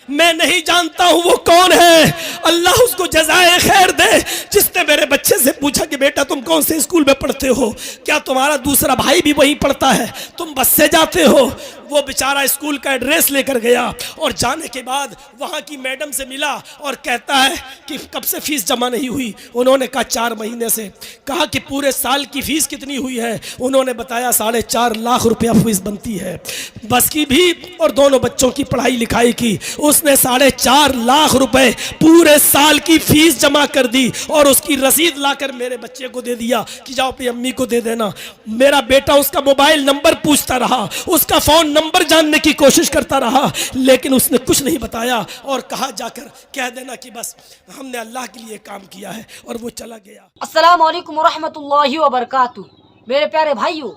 मैं नहीं जानता हूं वो कौन है, अल्लाह उसको जज़ाए खैर दे, जिसने मेरे बच्चे से पूछा कि बेटा तुम कौन से स्कूल में पढ़ते हो, क्या तुम्हारा दूसरा भाई भी वहीं पढ़ता है, तुम बस से जाते हो। वो बेचारा स्कूल का एड्रेस लेकर गया और जाने के बाद वहाँ की मैडम से मिला और कहता है कि कब से फीस जमा नहीं हुई। उन्होंने कहा 4 महीने से। कहा कि पूरे साल की फ़ीस कितनी हुई है? उन्होंने बताया 4.5 लाख रुपया फीस बनती है, बस की भी और दोनों बच्चों की पढ़ाई लिखाई की। उसने 4.5 लाख रुपए पूरे साल की फीस जमा कर दी और उसकी रसीद लाकर मेरे बच्चे को दे दिया कि जाओ अपनी अम्मी को दे देना। मेरा बेटा उसका मोबाइल नंबर पूछता रहा, उसका फ़ोन नंबर जानने की कोशिश करता रहा, लेकिन उसने कुछ नहीं बताया और कहा जाकर कह देना कि बस हमने अल्लाह के लिए काम किया है, और वो चला गया। अस्सलाम वालेकुम रहमतुल्लाहि व बरकातुहू। मेरे प्यारे भाइयों,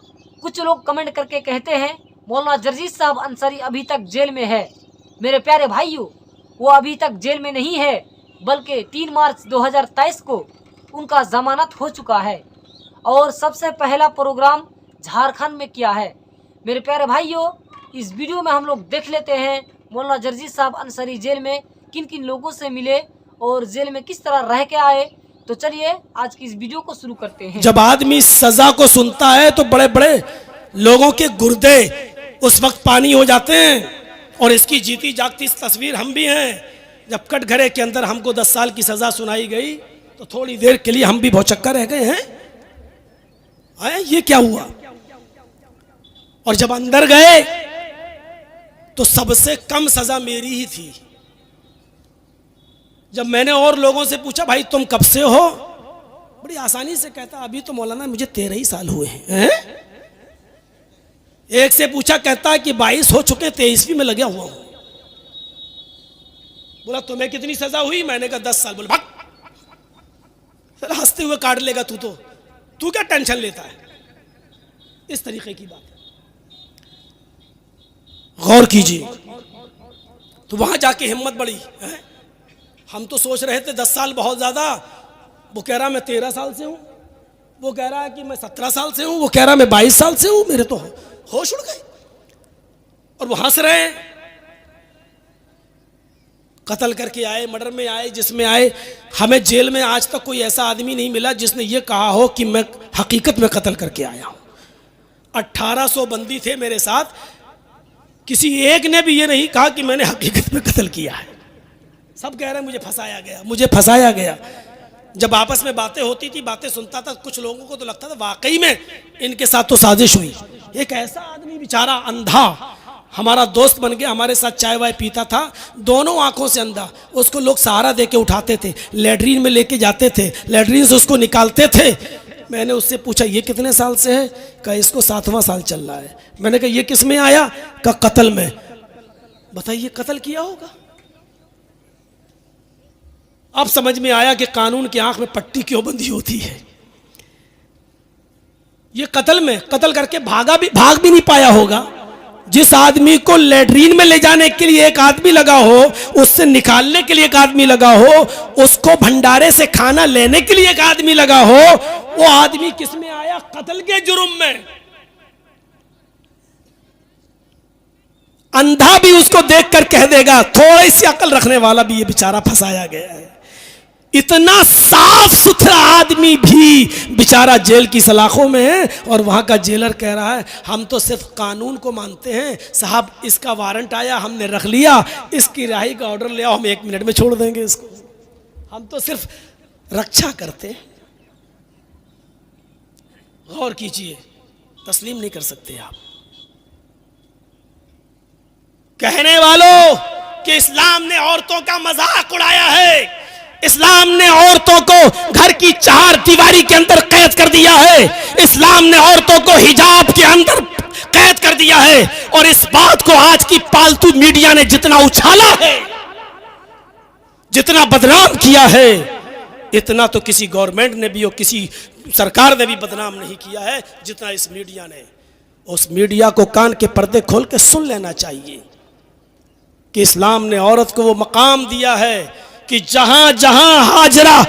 कुछ लोग कमेंट करके कहते हैं मौलाना जर्जीस साहब अंसारी अभी तक जेल में है। मेरे प्यारे भाइयों, वो अभी तक जेल में नहीं है, बल्कि 3 मार्च 2023 को उनका जमानत हो चुका है और सबसे पहला प्रोग्राम झारखंड में किया है। मेरे प्यारे भाइयों, इस वीडियो में हम लोग देख लेते हैं मौलाना जर्जीस साहब अंसारी जेल में किन किन लोगों से मिले और जेल में किस तरह रह के आए। तो चलिए आज की इस वीडियो को शुरू करते हैं। जब आदमी सजा को सुनता है तो बड़े बड़े लोगों के गुर्दे उस वक्त पानी हो जाते हैं, और इसकी जीती जागती तस्वीर हम भी हैं। जब कटघरे के अंदर हमको 10 साल की सजा सुनाई गई तो थोड़ी देर के लिए हम भी भौचक्का रह गए हैं, ये क्या हुआ। और जब अंदर गए तो सबसे कम सजा मेरी ही थी। जब मैंने और लोगों से पूछा भाई तुम कब से हो, बड़ी आसानी से कहता अभी तो मौलाना मुझे 13 ही साल हुए हैं। एक से पूछा, कहता है कि 22 हो चुके, 23वीं में लगा हुआ हूं। बोला तुम्हें कितनी सजा हुई? मैंने कहा 10 साल। बोला भाग, हंसते हुए काट लेगा तू क्या टेंशन लेता है। इस तरीके की बात है, गौर कीजिए। तो वहां जाके हिम्मत बढ़ी है? हम तो सोच रहे थे 10 साल बहुत ज्यादा, वो कह रहा मैं 13 साल से हूं, वो कह रहा है कि मैं 17 साल से हूं, वो कह रहा मैं 22 साल से हूं। मेरे तो होश उड़ गए और वो हंस रहे हैं। कत्ल करके आए, मर्डर में आए, जिसमें आए, हमें जेल में आज तक कोई ऐसा आदमी नहीं मिला जिसने ये कहा हो कि मैं हकीकत में कत्ल करके आया हूं। 1800 बंदी थे मेरे साथ, किसी एक ने भी ये नहीं कहा कि मैंने हकीकत में कत्ल किया है। सब कह रहे हैं मुझे फंसाया गया, मुझे फंसाया गया। जब आपस में बातें होती थी, बातें सुनता था, कुछ लोगों को तो लगता था वाकई में इनके साथ तो साजिश हुई। एक ऐसा आदमी बेचारा अंधा हमारा दोस्त बन गया, हमारे साथ चाय वाय पीता था, दोनों आंखों से अंधा। उसको लोग सहारा दे के उठाते थे, लेटरीन में लेके जाते थे, लेटरीन से उसको निकालते थे। मैंने उससे पूछा ये कितने साल से है? कहा इसको 7वां साल चल रहा है। मैंने कहा ये किस में आया? कहा कत्ल में। बताइए कत्ल किया होगा। अब समझ में आया कि कानून की आंख में पट्टी क्यों बंधी होती है। ये कत्ल में, कत्ल करके भाग भी नहीं पाया होगा। जिस आदमी को लेटरीन में ले जाने के लिए एक आदमी लगा हो, उससे निकालने के लिए एक आदमी लगा हो, उसको भंडारे से खाना लेने के लिए एक आदमी लगा हो, वो आदमी किस में आया? कत्ल के जुर्म में। अंधा भी उसको देखकर कह देगा, थोड़ी सी अकल रखने वाला भी ये बेचारा फंसाया गया है। इतना साफ सुथरा आदमी भी बेचारा जेल की सलाखों में है, और वहां का जेलर कह रहा है हम तो सिर्फ कानून को मानते हैं साहब, इसका वारंट आया हमने रख लिया, इसकी रिहाई का ऑर्डर ले आओ, हम 1 मिनट में छोड़ देंगे इसको, हम तो सिर्फ रक्षा करते हैं। गौर कीजिए, तस्लीम नहीं कर सकते आप। कहने वालों कि इस्लाम ने औरतों का मजाक उड़ाया है, इस्लाम ने औरतों को घर की 4 दीवारी के अंदर कैद कर दिया है, इस्लाम ने औरतों को हिजाब के अंदर कैद कर दिया है, और इस बात को आज की पालतू मीडिया ने जितना उछाला है, जितना बदनाम किया है, इतना तो किसी गवर्नमेंट ने भी और किसी सरकार ने भी बदनाम नहीं किया है जितना इस मीडिया ने। उस मीडिया को कान के पर्दे खोल के सुन लेना चाहिए कि इस्लाम ने औरत को वो मकाम दिया है कि जहां जहां हाजरा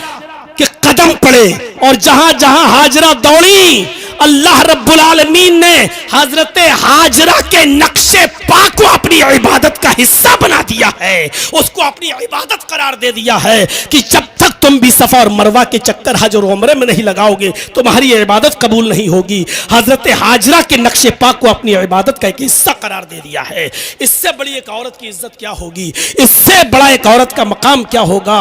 के कदम पड़े और जहां जहां हाजरा दौड़ी, अल्लाह रब्बुल आलमीन ने हजरत हाजरा के नक्शे पाक को अपनी इबादत का हिस्सा बना दिया है, उसको अपनी इबादत करार दे दिया है कि जब तक तुम भी सफा और मरवा के चक्कर हज और उम्रे में नहीं लगाओगे तुम्हारी इबादत कबूल नहीं होगी। हजरत हाजरा के नक्शे पाक को अपनी इबादत का एक हिस्सा करार दे दिया है। इससे बड़ी एक औरत की इज्जत क्या होगी, इससे बड़ा एक औरत का मकाम क्या होगा।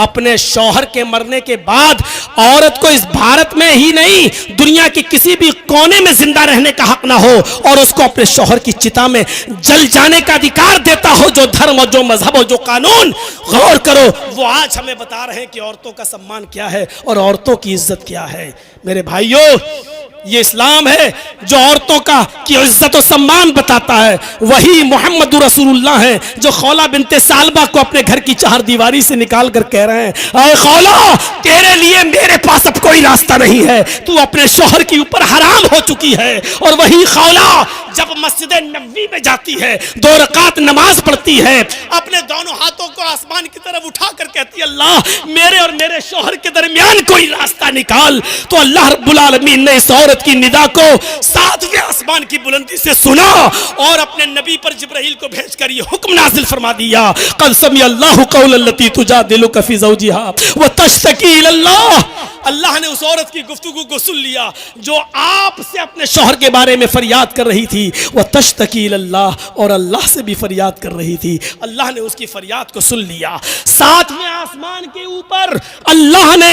अपने शौहर के मरने के बाद औरत को इस भारत में ही नहीं दुनिया के किसी भी कोने में जिंदा रहने का हक ना हो और उसको अपने शौहर की चिता में जल जाने का अधिकार देता हो। जो धर्म और जो मजहब और जो कानून, गौर करो, वो आज हमें बता रहे हैं कि औरतों का सम्मान क्या है और औरतों की इज्जत क्या है। मेरे भाइयों, ये इस्लाम है जो औरतों का की इज्जत और सम्मान बताता है। वही मोहम्मद रसूलुल्लाह है जो खौला बिनते सालबा को अपने घर की चार दीवारी से निकाल कर कह रहे हैं, अरे खौला, तेरे लिए मेरे पास अब कोई रास्ता नहीं है, तू अपने शौहर के ऊपर हराम हो चुकी है। और वही खौला जब मस्जिद नबवी में जाती है, 2 रकात नमाज पढ़ती है, अपने दोनों हाथों को आसमान की तरफ उठा कर कहती है, अल्लाह मेरे और मेरे शौहर के दरमियान कोई रास्ता निकाल। तो अल्लाह रब्बुल आलमीन ने इस औरत की निदा को 7वें आसमान की बुलंदी से सुना और अपने नबी पर जिब्राइल को भेजकर ये हुक्म नाजिल फरमा दिया, क़द समी अल्लाहु क़ौलल्लती तुजादिलुका फ़ी ज़ौजिहा व तश्तकी इलल्लाह। अल्लाह ने उस औरत की गुफ्तगू को सुन लिया जो आपसे अपने शौहर के बारे में फरियाद कर रही थी, वह तश्तकी इलल्लाह, और अल्लाह से भी फरियाद कर रही थी। अल्लाह ने उसकी फरियाद को सुन लिया। 7वें आसमान के ऊपर अल्लाह ने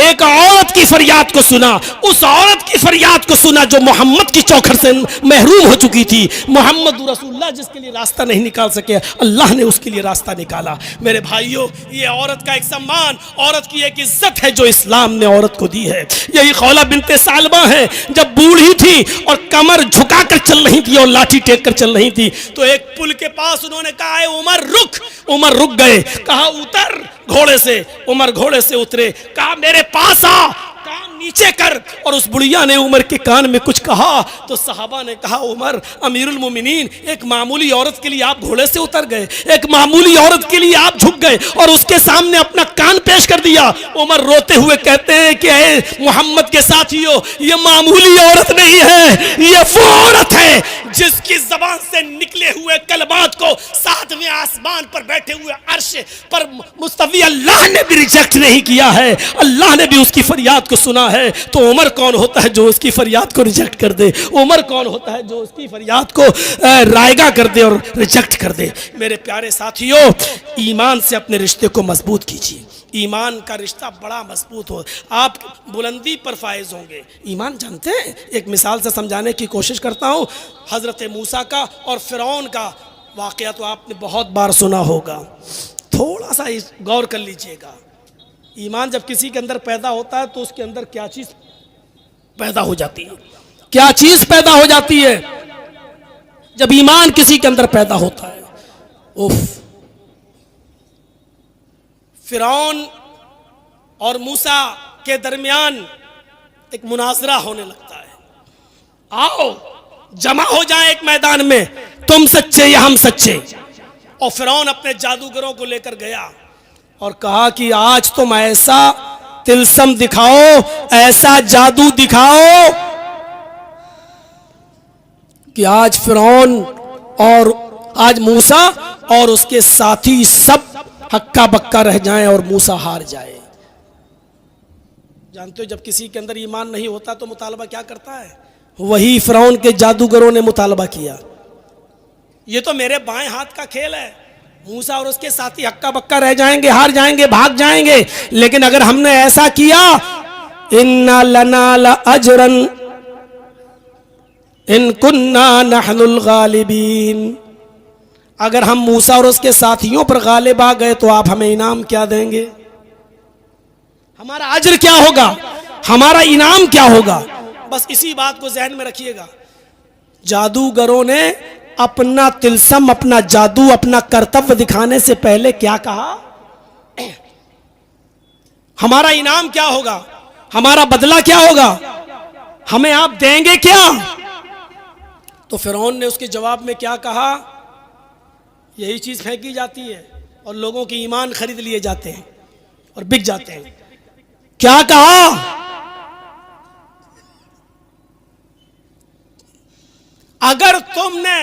एक औरत की फरियाद को सुना, उस औरत की फरियाद को सुना जो मोहम्मद की चौखट से महरूम हो चुकी थी। मोहम्मद रसूलुल्लाह जिसके लिए रास्ता नहीं निकाल सके, अल्लाह ने उसके लिए रास्ता निकाला। मेरे भाइयों, ये औरत का एक सम्मान, औरत की एक इज्जत है जो इस्लाम ने औरत को दी है। यही खौला बिनते सालबा है, जब बूढ़ी थी और कमर झुकाकर चल रही थी और लाठी टेक कर चल रही थी, तो एक पुल के पास उन्होंने कहा, है उमर रुक। उमर रुक गए, कहा उतर घोड़े से। उमर घोड़े से उतरे, कहा मेरे पास आ, कान नीचे कर। और उस बुढ़िया ने उमर के कान में कुछ कहा तो सहाबा ने कहा, उमर अमीरुल मोमिनीन, एक मामूली औरत के लिए आप घोड़े से उतर गए, एक मामूली औरत के लिए आप झुक गए और उसके सामने अपना कान पेश कर दिया। उमर रोते हुए कहते हैं कि ऐ मोहम्मद के साथियों, ये मामूली औरत नहीं है, ये वो औरत है जिसकी जबान से निकले हुए कलमात को 7वें आसमान पर बैठे हुए अर्श पर मुस्तवी अल्लाह ने भी रिजेक्ट नहीं किया है। अल्लाह ने भी उसकी फरियाद को सुना है। तो उमर कौन होता है जो उसकी फरियाद को रिजेक्ट कर दे? उमर कौन होता है जो उसकी फरियाद को रायगा कर दे और रिजेक्ट कर दे? मेरे प्यारे साथियों, ईमान से अपने रिश्ते को मजबूत कीजिए। ईमान का रिश्ता बड़ा मजबूत हो, आप बुलंदी पर फायज होंगे। ईमान जानते हैं, एक मिसाल से समझाने की कोशिश करता हूँ। हजरत मूसा का और फिरौन का वाकया तो आपने बहुत बार सुना होगा, थोड़ा सा गौर कर लीजिएगा। ईमान जब किसी के अंदर पैदा होता है तो उसके अंदर क्या चीज पैदा हो जाती है? क्या चीज पैदा हो जाती है जब ईमान किसी के अंदर पैदा होता है? उफ, फिरौन और मूसा के दरमियान एक मुनाजरा होने लगता है। आओ जमा हो जाए एक मैदान में, तुम सच्चे या हम सच्चे। और फिरौन अपने जादूगरों को लेकर गया और कहा कि आज तुम ऐसा तिलस्म दिखाओ, ऐसा जादू दिखाओ कि आज फिरौन और आज मूसा और उसके साथी सब हक्का बक्का रह जाएं और मूसा हार जाए। जानते हो, जब किसी के अंदर ईमान नहीं होता तो मुतालबा क्या करता है? वही फिरौन के जादूगरों ने मुतालबा किया, ये तो मेरे बाएं हाथ का खेल है, मूसा और उसके साथी हक्का बक्का रह जाएंगे, हार जाएंगे, भाग जाएंगे। लेकिन अगर हमने ऐसा किया, इन्ना लना ला अजरन इन कुन्ना नहनुल गालिबीन, अगर हम मूसा और उसके साथियों पर गालिब आ गए तो आप हमें इनाम क्या देंगे? हमारा अजर क्या होगा? हमारा इनाम क्या होगा? बस इसी बात को जहन में रखिएगा। जादूगरों ने अपना तिलस्म, अपना जादू, अपना कर्तव्य दिखाने से पहले क्या कहा? हमारा इनाम क्या होगा? हमारा बदला क्या होगा? हमें आप देंगे क्या? तो फिरौन ने उसके जवाब में क्या कहा? यही चीज फेंकी जाती है और लोगों के ईमान खरीद लिए जाते हैं और बिक जाते हैं। क्या कहा? अगर तुमने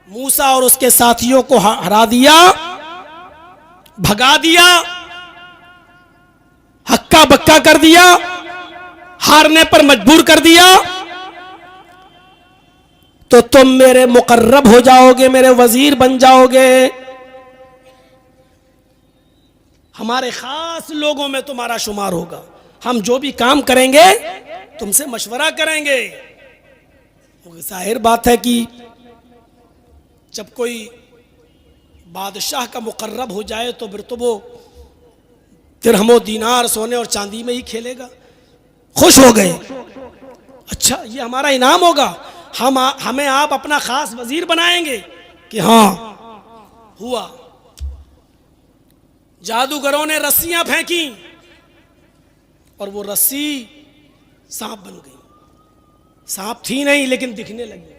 मूसा और उसके साथियों को हरा दिया, भगा दिया, हक्का बक्का कर दिया, हारने पर मजबूर कर दिया, तो तुम मेरे मुकर्रब हो जाओगे, मेरे वजीर बन जाओगे, हमारे खास लोगों में तुम्हारा शुमार होगा। हम जो भी काम करेंगे तुमसे मशवरा करेंगे। जाहिर बात है कि जब कोई बादशाह का मुकर्रब हो जाए तो फिर तो वो दिरहमो दीनार सोने और चांदी में ही खेलेगा। खुश हो गए, अच्छा ये हमारा इनाम होगा, हमें आप अपना खास वजीर बनाएंगे कि हाँ हुआ। जादूगरों ने रस्सियां फेंकी और वो रस्सी सांप बन गई। सांप थी नहीं लेकिन दिखने लगी।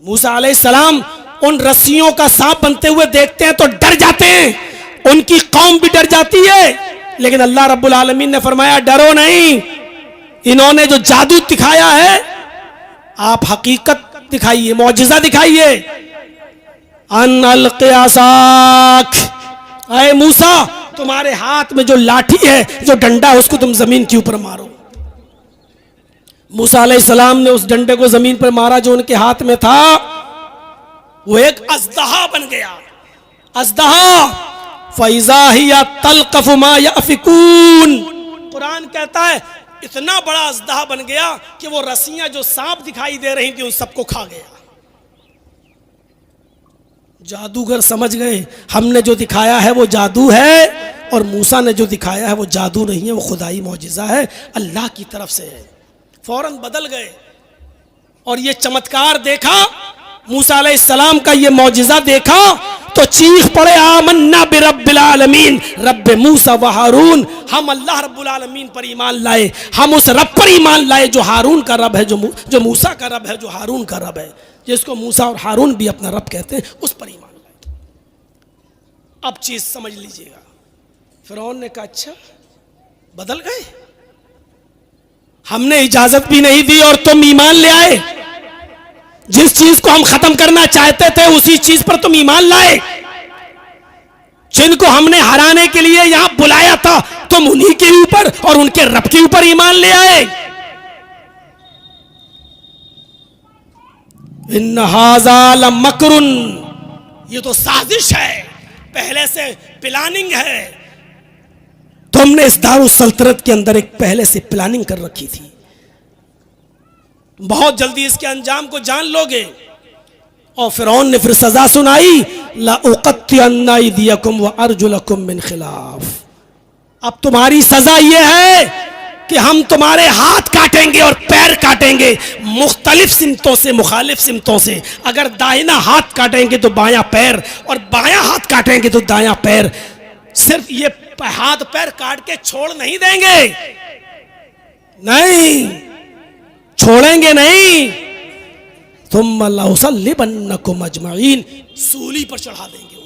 मूसा अलैहिस्सलाम उन रस्सियों का सांप बनते हुए देखते हैं तो डर जाते हैं, उनकी कौम भी डर जाती है। लेकिन अल्लाह रब्बुल आलमीन ने फरमाया डरो नहीं, इन्होंने जो जादू दिखाया है आप हकीकत दिखाइए, मौजिजा दिखाइए। अन अलक़ि असाक, अय मूसा तुम्हारे हाथ में जो लाठी है, जो डंडा है, उसको तुम जमीन के ऊपर मारो। मूसा अलैहिस्सलाम ने उस डंडे को जमीन पर मारा जो उनके हाथ में था, वो एक अज़दहा बन गया। अज़दहा फ़इज़ा हिया तल्क़फ़ु मा यअफ़िकून, कुरान कहता है इतना बड़ा अज़दहा बन गया कि वो रस्सियां जो सांप दिखाई दे रही थी उन सबको खा गया। जादूगर समझ गए हमने जो दिखाया है वो जादू है और मूसा ने जो दिखाया है वो जादू नहीं है, वो खुदाई मौजिज़ा है, अल्लाह की तरफ से है। फौरन बदल गए और ये चमत्कार देखा, मूसा अलैहिस्सलाम का ये मौजिज़ा देखा तो चीख पड़े आमन्ना बिरब्बिल आलमीन रब्बे मूसा व हारून। हम अल्लाह रब्बुल आलमीन पर ईमान लाए, हम उस रब पर ईमान लाए जो हारून का रब है, जो मूसा का रब है, जो हारून का रब है, जिसको मूसा और हारून भी अपना रब कहते हैं, उस पर ईमान लाए। अब चीज समझ लीजिएगा, फिरौन ने कहा अच्छा बदल गए, हमने इजाजत भी नहीं दी और तुम ईमान ले आए। जिस चीज को हम खत्म करना चाहते थे उसी चीज पर तुम ईमान लाए। जिनको हमने हराने के लिए यहां बुलाया था तुम उन्हीं के ऊपर और उनके रब के ऊपर ईमान ले आए। इन्न हाज़ा लमकरुन, ये तो साजिश है, पहले से प्लानिंग है। तुमने इस दारुस सल्तनत के अंदर एक पहले से प्लानिंग कर रखी थी, बहुत जल्दी इसके अंजाम को जान लोगे। और फिरौन ने फिर सजा सुनाई, ला उक़त्तिअन्ना अयदियकुम व अर्जुलकुम मिन खिलाफ। अब तुम्हारी सजा यह है कि हम तुम्हारे हाथ काटेंगे और पैर काटेंगे मुख्तलिफ सिमतों से, मुखालिफ सिमतों से। अगर दाहिना हाथ काटेंगे तो बायां पैर और बायां हाथ काटेंगे तो दायां पैर। सिर्फ ये हाथ पैर काट के छोड़ नहीं देंगे, नहीं छोड़ेंगे नहीं, तुम लउसल्लिबन्नकुम अजमईन, सूली पर चढ़ा देंगे।